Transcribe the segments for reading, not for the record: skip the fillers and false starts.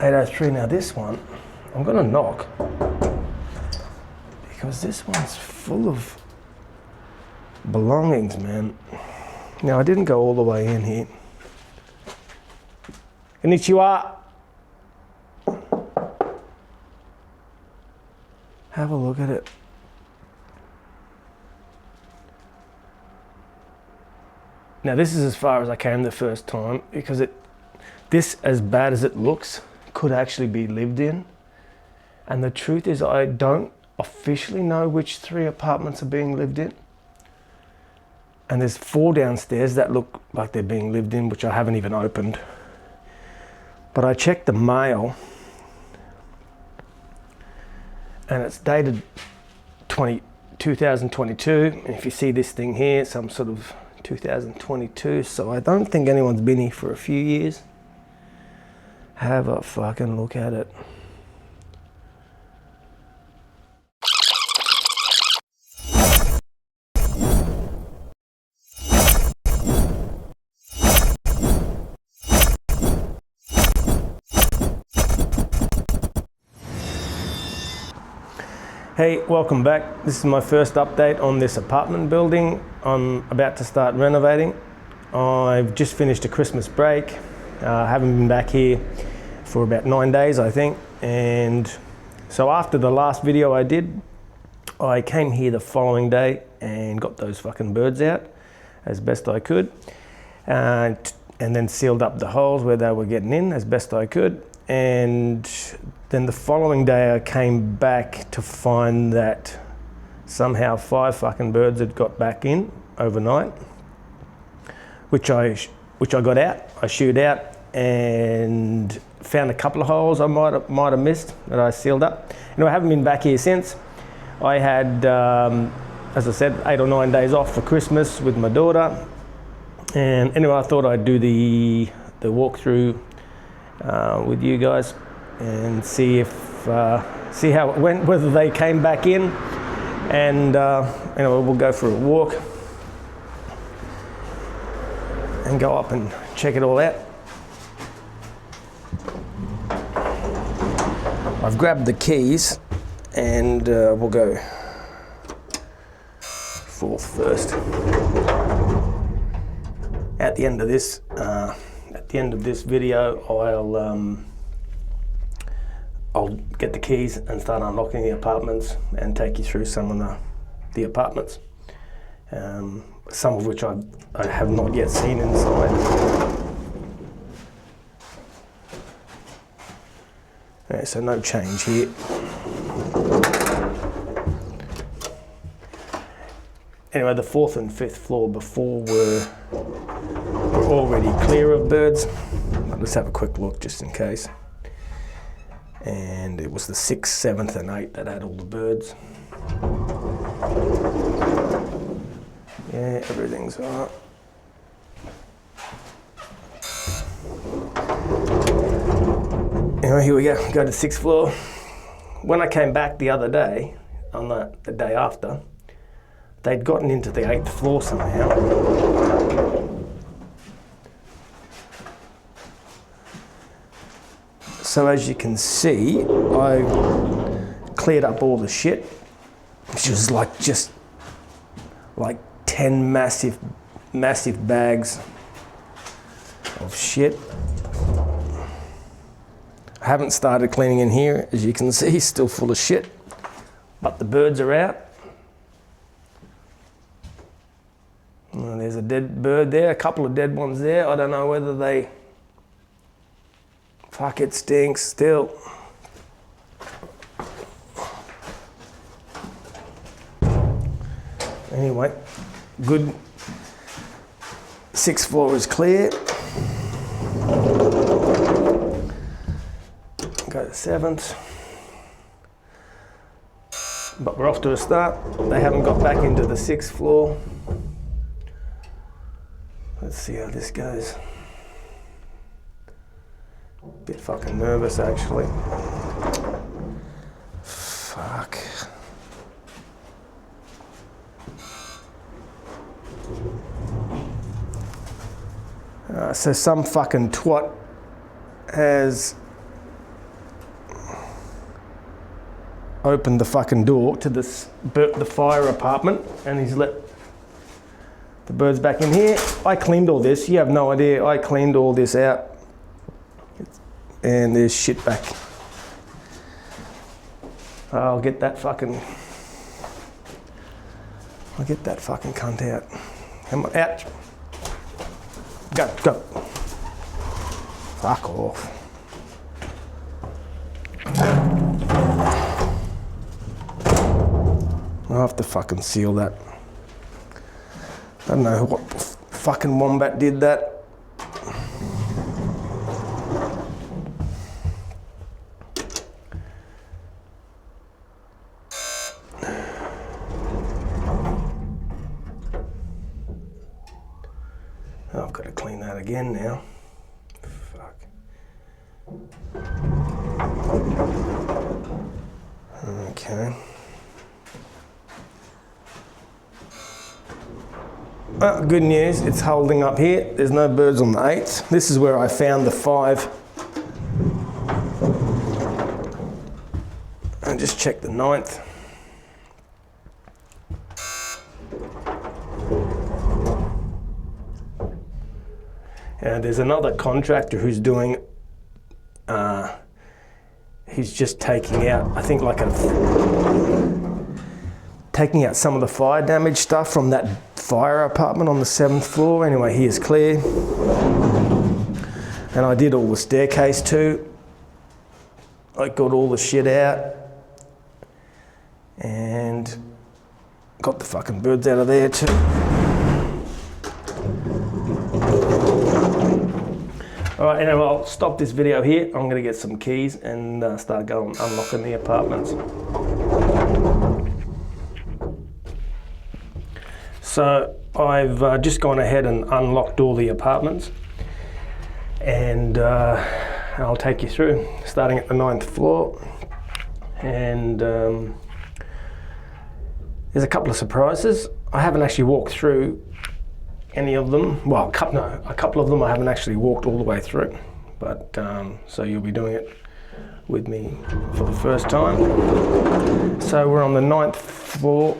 803. Now this one, I'm gonna knock because this one's full of belongings, man. Now I didn't go all the way in here. Konnichiwa. Have a look at it. Now this is as far as I came the first time because this, as bad as it looks, could actually be lived in. And the truth is I don't officially know which 3 apartments are being lived in. And there's 4 downstairs that look like they're being lived in, which I haven't even opened. But I checked the mail and it's dated 2022. And if you see this thing here, some sort of 2022. So I don't think anyone's been here for a few years. Have a fucking look at it. Hey, welcome back. This is my first update on this apartment building. I'm about to start renovating. I've just finished a Christmas break. I haven't been back here for about 9 days, I think. And so after the last video I did, I came here the following day and got those fucking birds out as best I could. And then sealed up the holes where they were getting in as best I could. And then the following day I came back to find that somehow 5 fucking birds had got back in overnight, which I got out. I shooed out and found a couple of holes I might have missed that I sealed up. And I haven't been back here since. I had, as I said, 8 or 9 days off for Christmas with my daughter. And anyway, I thought I'd do the walkthrough with you guys and see how it went, whether they came back in, and anyway, we'll go for a walk and go up and check it all out. I've grabbed the keys and we'll go 4th first. At the end of this video, I'll get the keys and start unlocking the apartments and take you through some of the apartments, some of which I have not yet seen inside. Okay, so no change here. Anyway, the 4th and 5th floor before were already clear of birds. Let's have a quick look just in case. And it was the 6th, 7th and 8th that had all the birds. Yeah, everything's all right. Anyway, here we go. Go to the 6th floor. When I came back the other day, on the day after, they'd gotten into the 8th floor somehow. So as you can see, I cleared up all the shit, which was just 10 massive bags of shit. I haven't started cleaning in here, as you can see, still full of shit, but the birds are out. Oh, there's a dead bird there, a couple of dead ones there. I don't know whether they... Fuck, it stinks still. Anyway, good. 6th floor is clear. Go to 7th. But we're off to a start. They haven't got back into the 6th floor. Let's see how this goes. Bit fucking nervous actually. Fuck. So some fucking twat has opened the fucking door to the fire apartment, and he's let the birds back in here. I cleaned all this. You have no idea. I cleaned all this out, and there's shit back. I'll get that fucking cunt out. Come on, out. Go. Fuck off. I'll have to fucking seal that. I don't know what fucking wombat did that. Oh, I've got to clean that again now. Fuck. Okay. Well, good news, it's holding up here. There's no birds on the 8th. This is where I found the 5. And just check the 9th. And there's another contractor who's doing, he's just taking out, I think taking out some of the fire damage stuff from that fire apartment on the 7th floor. Anyway, he is clear. And I did all the staircase too. I got all the shit out. And got the fucking birds out of there too. Alright, anyway, I'll stop this video here. I'm going to get some keys and start going unlocking the apartments. So I've just gone ahead and unlocked all the apartments, and I'll take you through, starting at the 9th floor. And there's a couple of surprises. I haven't actually walked through any of them. Well, a couple of them I haven't actually walked all the way through, but so you'll be doing it with me for the first time. So we're on the 9th floor,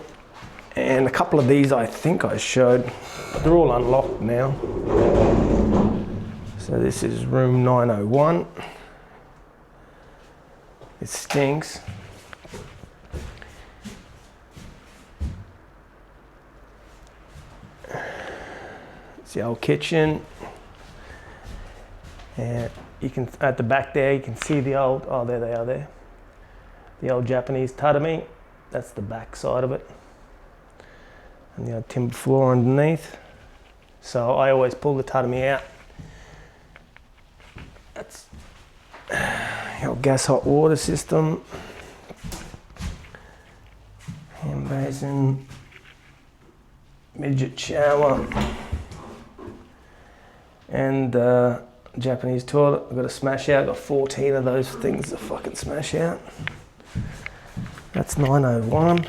and a couple of these I think I showed. They're all unlocked now. So this is room 901. It stinks. It's the old kitchen. And you can, at the back there, you can see the old, oh, there they are there. The old Japanese tatami. That's the back side of it. And the old timber floor underneath. So I always pull the tatami out. That's the old gas hot water system. Hand basin. Midget shower. And Japanese toilet. I've got a smash out. I've got 14 of those things to fucking smash out. That's 901.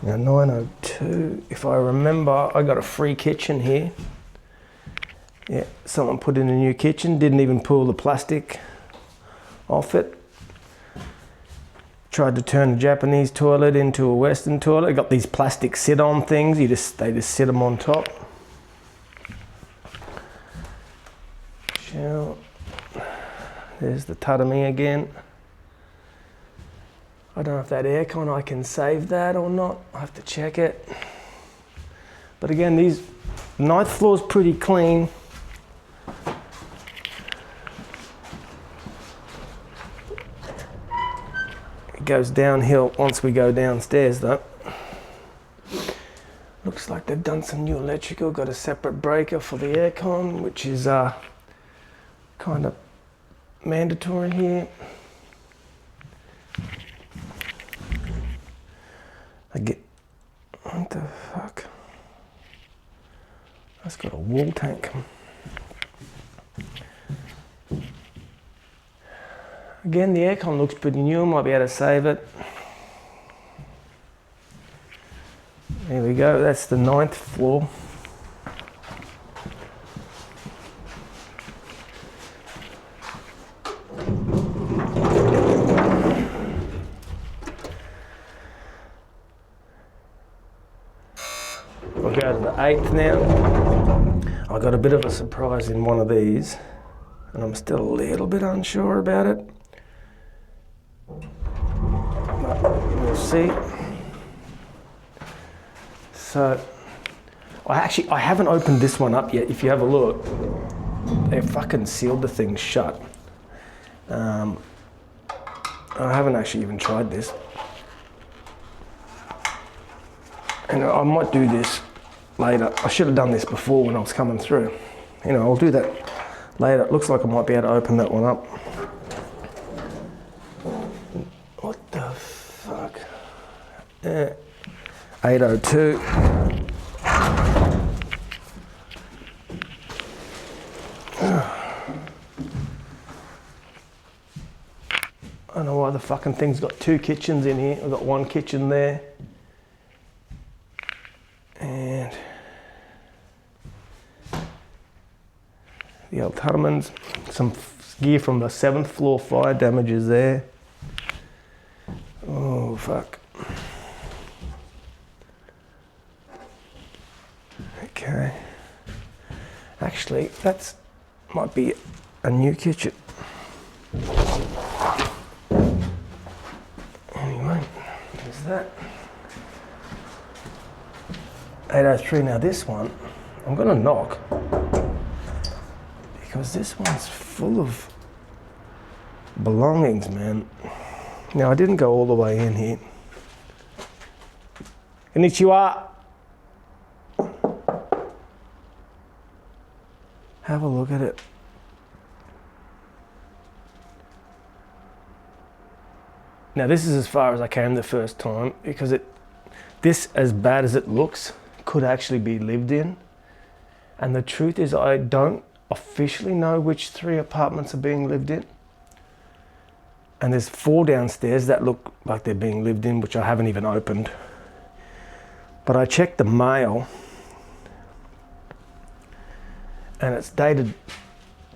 Now 902, if I remember, I got a free kitchen here. Yeah, someone put in a new kitchen, didn't even pull the plastic off it. Tried to turn a Japanese toilet into a Western toilet. Got these plastic sit-on things, they just sit them on top. Shower. There's the tatami again. I don't know if that aircon, I can save that or not. I have to check it. But again, the 9th floor is pretty clean. It goes downhill once we go downstairs though. Looks like they've done some new electrical, got a separate breaker for the aircon, which is kind of mandatory here. What the fuck? That's got a wall tank. Again, the aircon looks pretty new, might be able to save it. There we go, that's the 9th floor. go to the 8th now. I got a bit of a surprise in one of these, and I'm still a little bit unsure about it. But we'll see. So, I haven't opened this one up yet. If you have a look, they fucking sealed the thing shut. I haven't actually even tried this. And I might do this later. I should have done this before when I was coming through. You know, I'll do that later. It looks like I might be able to open that one up. What the fuck? 802. I don't know why the fucking thing's got 2 kitchens in here. I've got 1 kitchen there. And the old ottomans. Some gear from the 7th floor fire damages there. Oh, fuck. Okay. Actually, that's might be a new kitchen. Anyway, there's that. 803. Now this one, I'm gonna knock because this one's full of belongings, man. Now I didn't go all the way in here. Konnichiwa. Have a look at it. Now this is as far as I came the first time because this, as bad as it looks, could actually be lived in. And the truth is I don't officially know which 3 apartments are being lived in. And there's 4 downstairs that look like they're being lived in, which I haven't even opened. But I checked the mail and it's dated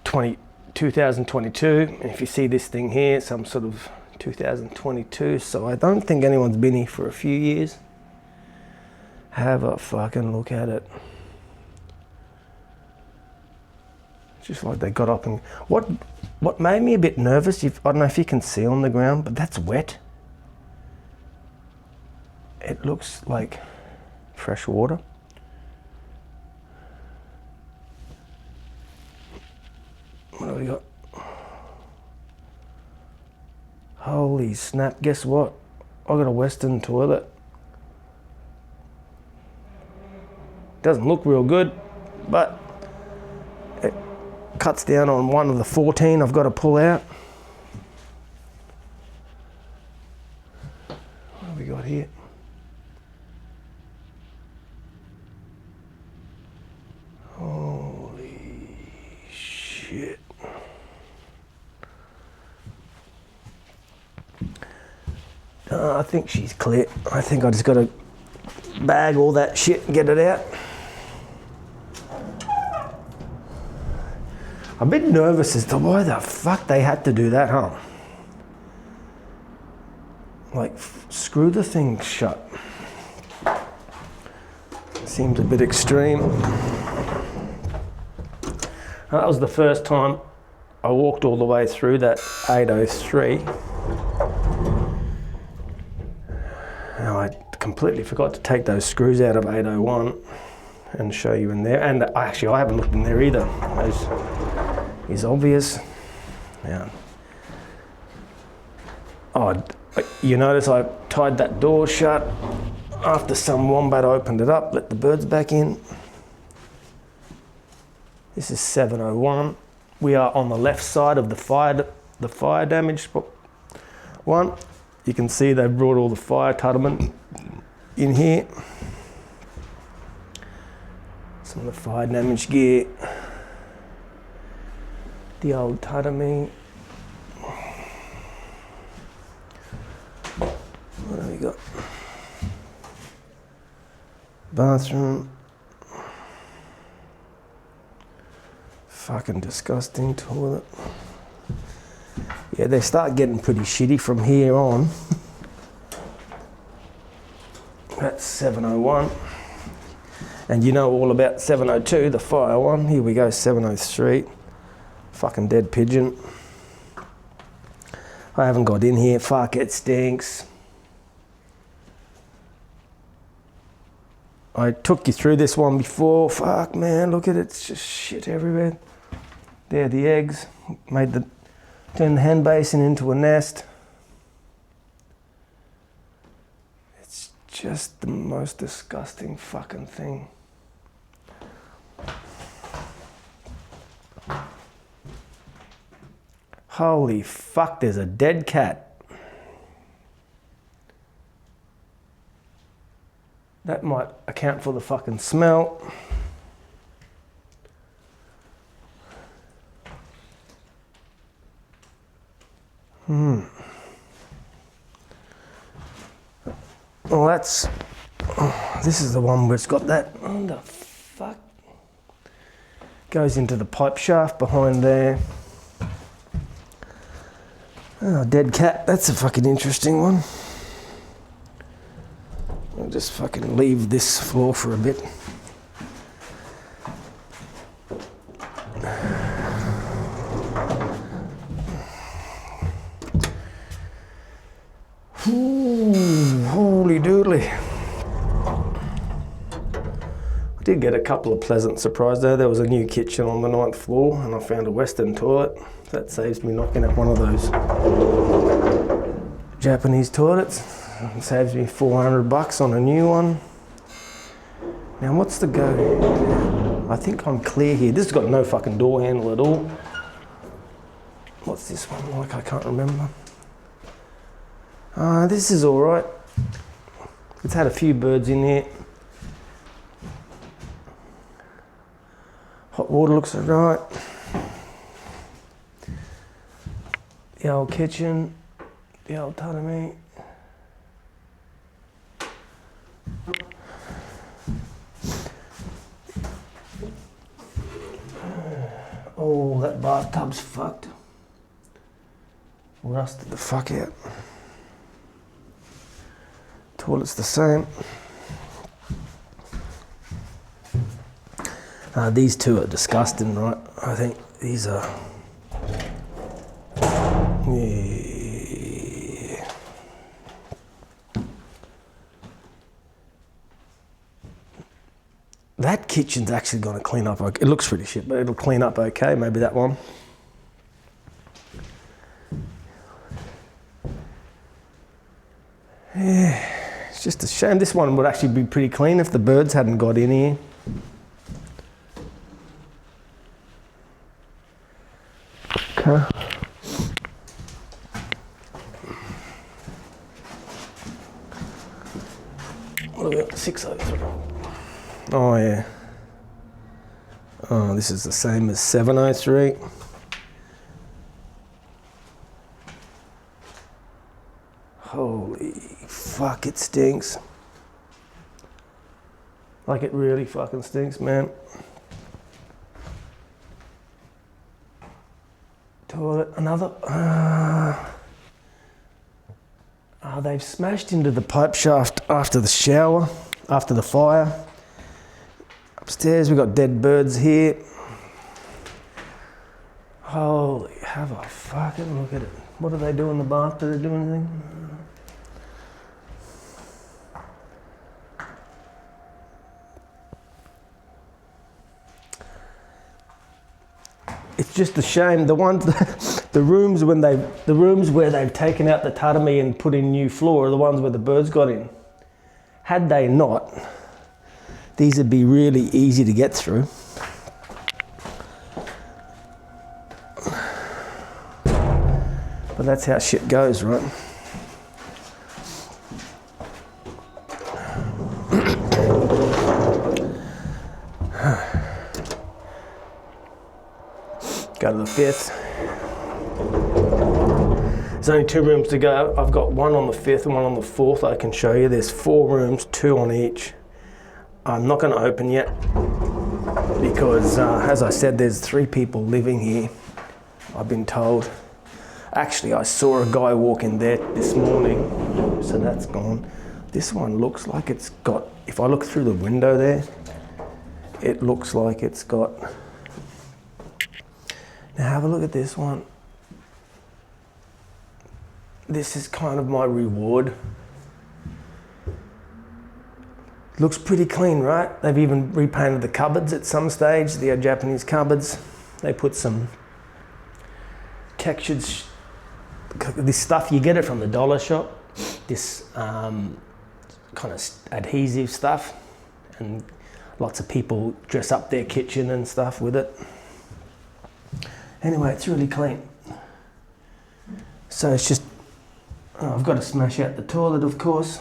2022. And if you see this thing here, some sort of 2022, so I don't think anyone's been here for a few years. Have a fucking look at it. Just like they got up and... What made me a bit nervous, I don't know if you can see on the ground, but that's wet. It looks like fresh water. What do we got? Holy snap, guess what? I got a Western toilet. Doesn't look real good, but it cuts down on one of the 14 I've got to pull out. What have we got here? Holy shit. I think she's clear. I think I just got to bag all that shit and get it out. I'm a bit nervous as to why the fuck they had to do that, huh? Like, screw the thing shut. Seems a bit extreme. That was the first time I walked all the way through that 803. Now, I completely forgot to take those screws out of 801 and show you in there. And actually, I haven't looked in there either. Those is obvious. Yeah. Oh, you notice I tied that door shut after some wombat opened it up, let the birds back in. This is 701. We are on the left side of the fire damaged one. You can see they brought all the fire tutterment in here. Some of the fire damage gear. The old tutterme. What have we got? Bathroom. Fucking disgusting toilet. Yeah, they start getting pretty shitty from here on. That's 701. And you know all about 702, the fire one. Here we go, 703. Fucking dead pigeon. I haven't got in here. Fuck, it stinks. I took you through this one before. Fuck, man, look at it. It's just shit everywhere. There, the eggs. Turned the hand basin into a nest. It's just the most disgusting fucking thing. Holy fuck, there's a dead cat. That might account for the fucking smell. Well, this is the one where it's got that, what the fuck? Goes into the pipe shaft behind there. Oh, dead cat, that's a fucking interesting one. I'll just fucking leave this floor for a bit. Ooh, holy doodly. I did get a couple of pleasant surprises though. There was a new kitchen on the 9th floor and I found a Western toilet. That saves me knocking at one of those Japanese toilets. It saves me $400 on a new one. Now what's the go? I think I'm clear here. This has got no fucking door handle at all. What's this one like? I can't remember. This is all right. It's had a few birds in here. Hot water looks all right. The old kitchen, the old tatami. Oh, that bathtub's fucked. Rusted the fuck out. Toilet's the same. These two are disgusting, right? I think these are. Yeah. That kitchen's actually going to clean up. It looks pretty shit, but it'll clean up okay. Maybe that one. Yeah, it's just a shame. This one would actually be pretty clean if the birds hadn't got in here. Okay. What about 603? Oh yeah. Oh, this is the same as 703. Holy fuck, it stinks. Like it really fucking stinks, man. Toilet, another. They've smashed into the pipe shaft after the shower, after the fire. Upstairs, we've got dead birds here. Holy, have a fucking look at it. What do they do in the bath? Do they do anything? It's just a shame. The rooms where they've taken out the tatami and put in new floor are the ones where the birds got in. Had they not, these would be really easy to get through. But that's how shit goes, right? Go to the 5th. There's only 2 rooms to go. I've got one on the 5th and one on the 4th I can show you. There's 4 rooms, 2 on each. I'm not going to open yet because, as I said, there's 3 people living here, I've been told. Actually, I saw a guy walk in there this morning, so that's gone. This one looks like it's got, if I look through the window there, it looks like it's got. Now have a look at this one. This is kind of my reward. Looks pretty clean, right? They've even repainted the cupboards at some stage, the Japanese cupboards. They put some textured, this stuff, you get it from the dollar shop, this kind of adhesive stuff, and lots of people dress up their kitchen and stuff with it. Anyway, it's really clean. So it's just, I've got to smash out the toilet, of course.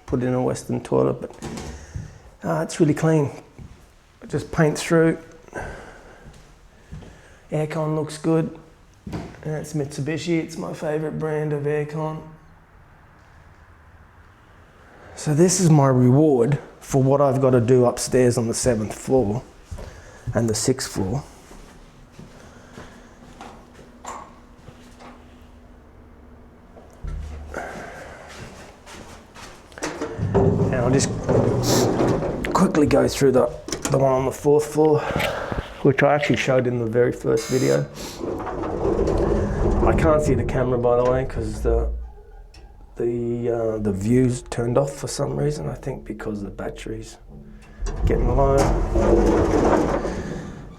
Put in a Western toilet, but it's really clean. Just paint through. Aircon looks good. It's Mitsubishi, it's my favourite brand of aircon. So this is my reward for what I've got to do upstairs on the 7th floor and the 6th floor. And I'll just quickly go through the one on the 4th floor, which I actually showed in the very first video. I can't see the camera, by the way, because the view's turned off for some reason. I think because the battery's getting low.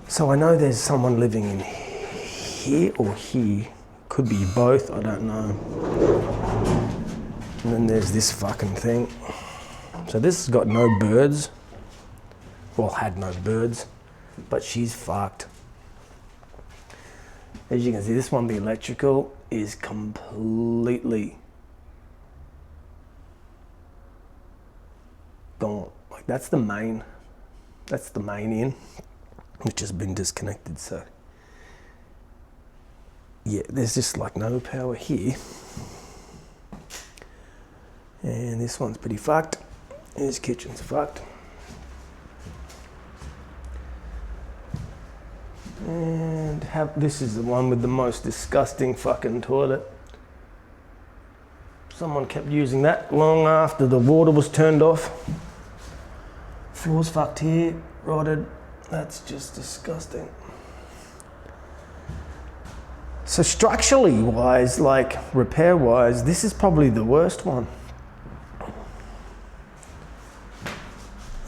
So I know there's someone living in here or here. Could be both, I don't know. And then there's this fucking thing. So this has got no birds. Well, had no birds, but she's fucked. As you can see, this one, the electrical is completely gone. Like that's the main in, which has been disconnected. So yeah, there's just like no power here. And this one's pretty fucked. This kitchen's fucked. And this is the one with the most disgusting fucking toilet. Someone kept using that long after the water was turned off. Floor's fucked here, rotted. That's just disgusting. So structurally wise, like repair wise, this is probably the worst one,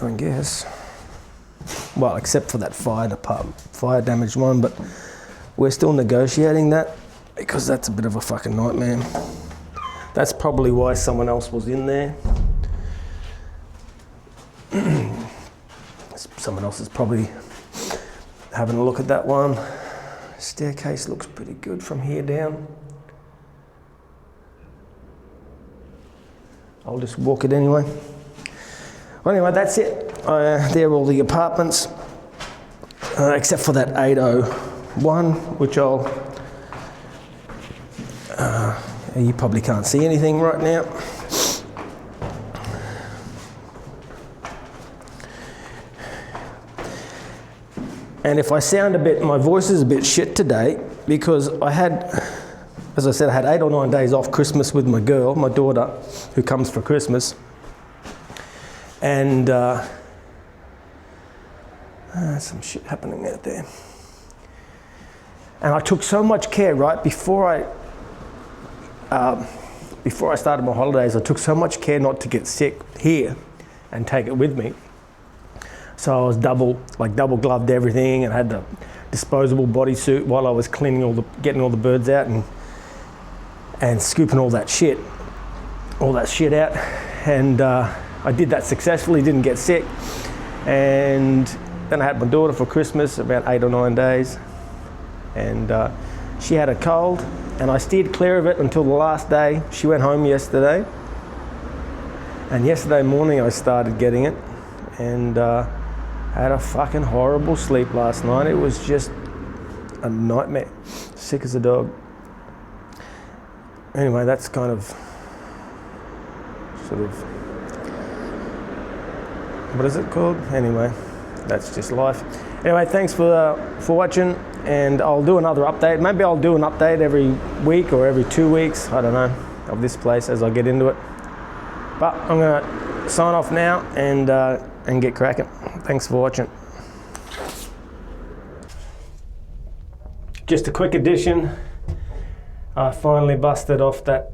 I guess. Well, except for that fire damaged one, but we're still negotiating that because that's a bit of a fucking nightmare. That's probably why someone else was in there. Someone else is probably having a look at that one. Staircase looks pretty good from here down. I'll just walk it anyway. Well, anyway, that's it. They're all the apartments, except for that 801, which you probably can't see anything right now. And if I sound my voice is a bit shit today, because I had, as I said, I had 8 or 9 days off Christmas with my girl, my daughter, who comes for Christmas. And some shit happening out there. And I took so much care, right, before I started my holidays, I took so much care not to get sick here and take it with me. So I was double gloved everything, and had the disposable bodysuit while I was cleaning getting all the birds out and scooping all that shit out. And I did that successfully, didn't get sick. And then I had my daughter for Christmas, about 8 or 9 days. And she had a cold, and I steered clear of it until the last day. She went home yesterday. And yesterday morning I started getting it. And I had a fucking horrible sleep last night. It was just a nightmare. Sick as a dog. Anyway, that's kind of sort of, what is it called? Anyway, that's just life. Anyway, thanks for watching, and I'll do another update. Maybe I'll do an update every week or every 2 weeks, I don't know, of this place as I get into it. But I'm gonna sign off now and get cracking. Thanks for watching. just a quick addition. I finally busted off that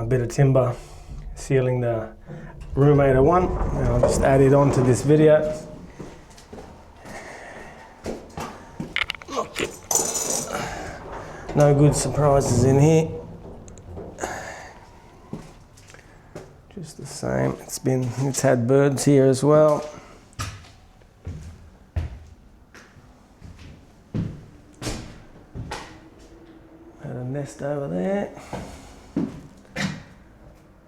bit of timber sealing the room 801, and I'll just add it on to this video. No good surprises in here. Just the same. It's had birds here as well. Had a nest over there.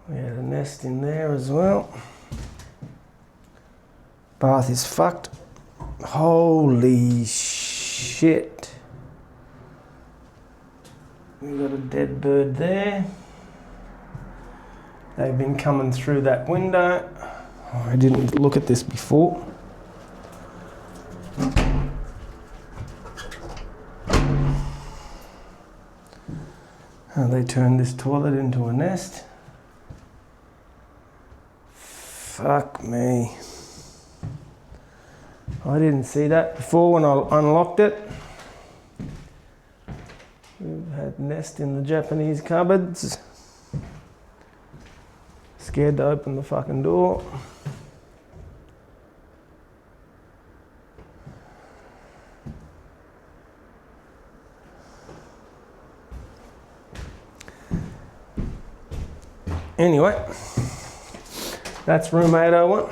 We had a nest in there as well. Bath is fucked. Holy shit. We've got a dead bird there. They've been coming through that window. Oh, I didn't look at this before. And they turned this toilet into a nest. Fuck me. I didn't see that before when I unlocked it. We've had nest in the Japanese cupboards. Scared to open the fucking door. Anyway, that's room 801.